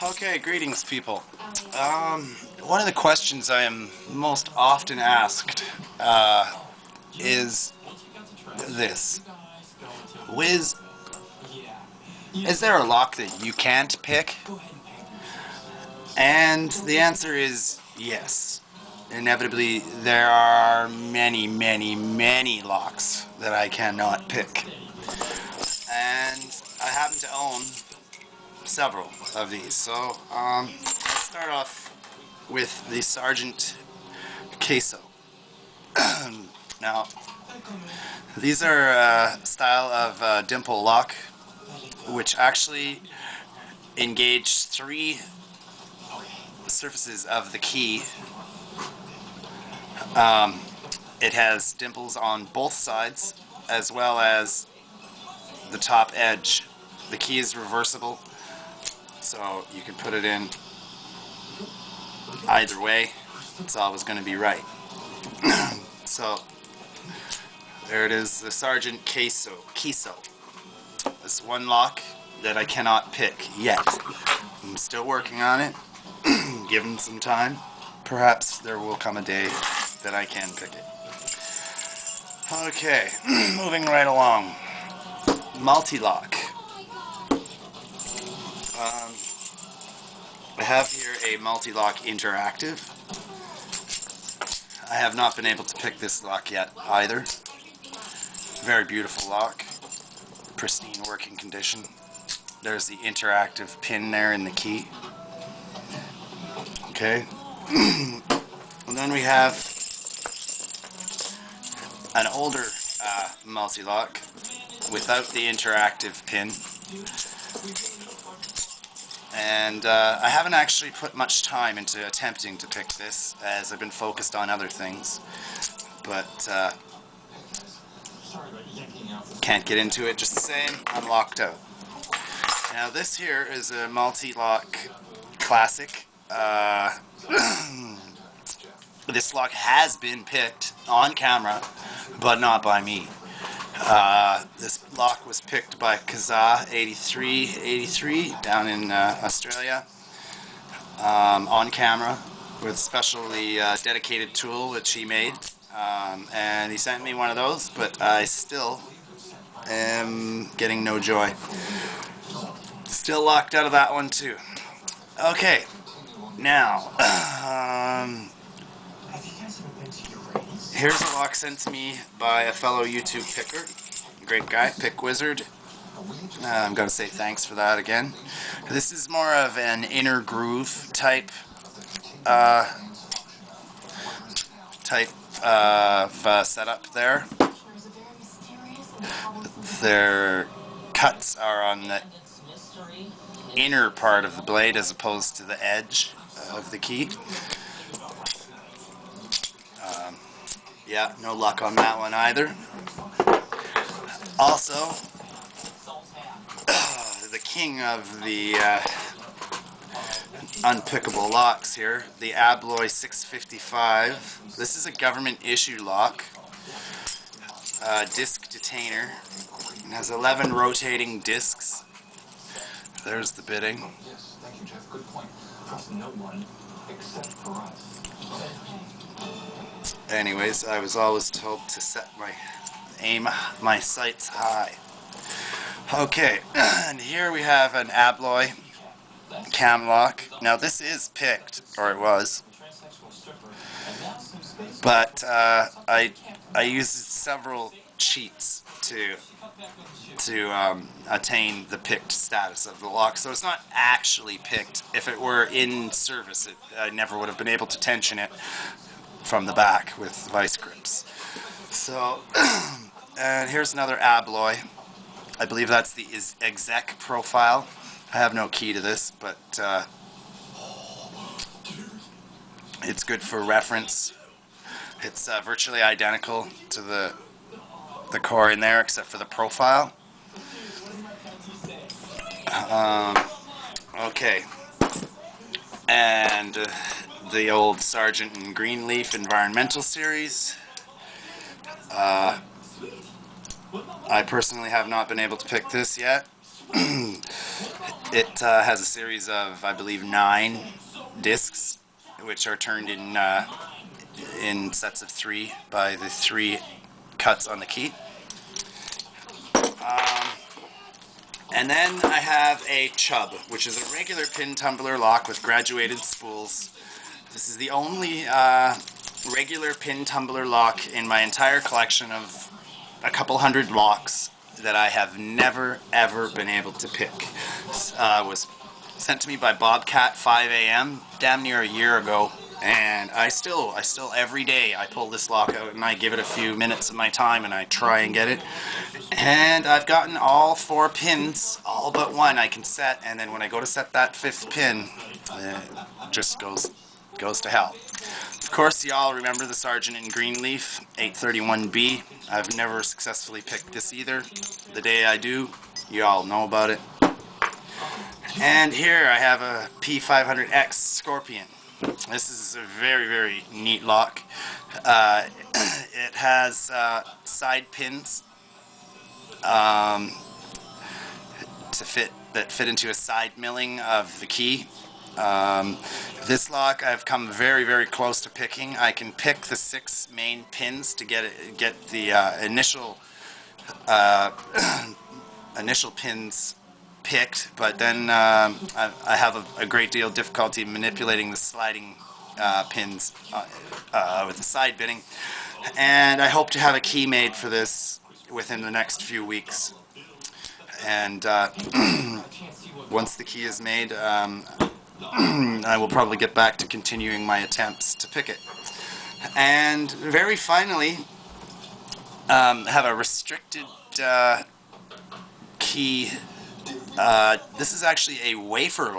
Okay, greetings people. One of the questions I am most often asked is this. Wiz, is there a lock that you can't pick? And the answer is yes. Inevitably, there are many, many, many locks that I cannot pick. And I happen to own several of these. So, let's start off with the Sergeant Queso. Now, these are a style of dimple lock, which actually engage three surfaces of the key. It has dimples on both sides, as well as the top edge. The key is reversible, so you can put it in either way. It's always going to be right. So there it is, the Sergeant Queso. This one lock that I cannot pick yet. I'm still working on it. Given some time, perhaps there will come a day that I can pick it. Okay, moving right along. Mul-T-Lock. I have here a Mul-T-Lock Interactive. I have not been able to pick this lock yet either. Very beautiful lock. Pristine working condition. There's the interactive pin there in the key. Okay. And then we have an older Mul-T-Lock without the interactive pin. And I haven't actually put much time into attempting to pick this, as I've been focused on other things. But can't get into it just the same. I'm locked out. Now this here is a Mul-T-Lock Classic. This lock has been picked on camera, but not by me. This lock was picked by Kazaa83 down in Australia, on camera with a specially dedicated tool which he made, and he sent me one of those, but I still am getting no joy. Still locked out of that one too. Okay, now here's a lock sent to me by a fellow YouTube picker. Great guy, Pick Wizard. I'm going to say thanks for that again. This is more of an inner groove type setup there. Their cuts are on the inner part of the blade as opposed to the edge of the key. Yeah, no luck on that one either. Also, the king of the unpickable locks here, the Abloy 655. This is a government issued lock. Disc detainer. It has 11 rotating discs. There's the bitting. Yes, thank you, Jeff. Good point. Trust no one except for us. Anyways, I was always told to set my sights high. Okay, and here we have an Abloy cam lock. Now this is picked, or it was, but I used several cheats to attain the picked status of the lock. So it's not actually picked. If it were in service, I never would have been able to tension it from the back with vice grips. So, and here's another Abloy. I believe that's the exec profile. I have no key to this, but it's good for reference. It's virtually identical to the core in there, except for the profile. Okay, and the old Sargent and Greenleaf Environmental Series. I personally have not been able to pick this yet. It has a series of, I believe, 9 discs, which are turned in sets of 3 by the 3 cuts on the key. And then I have a Chub, which is a regular pin tumbler lock with graduated spools. This is the only regular pin tumbler lock in my entire collection of a couple hundred locks that I have never ever been able to pick. Was sent to me by Bobcat 5 AM damn near a year ago, and I still every day I pull this lock out and I give it a few minutes of my time and I try and get it. And I've gotten all 4 pins, all but one I can set, and then when I go to set that 5th pin, it just goes to hell. Of course, y'all remember the Sergeant in Greenleaf 831B. I've never successfully picked this either. The day I do, y'all know about it. And here I have a P500X Scorpion. This is a very, very neat lock. It has side pins that fit into a side milling of the key. This lock I've come very, very close to picking. I can pick the 6 main pins to get the initial pins picked, but then I have a great deal of difficulty manipulating the sliding pins with the side bitting, and I hope to have a key made for this within the next few weeks. And once the key is made, I will probably get back to continuing my attempts to pick it. And very finally, have a restricted key. This is actually a wafer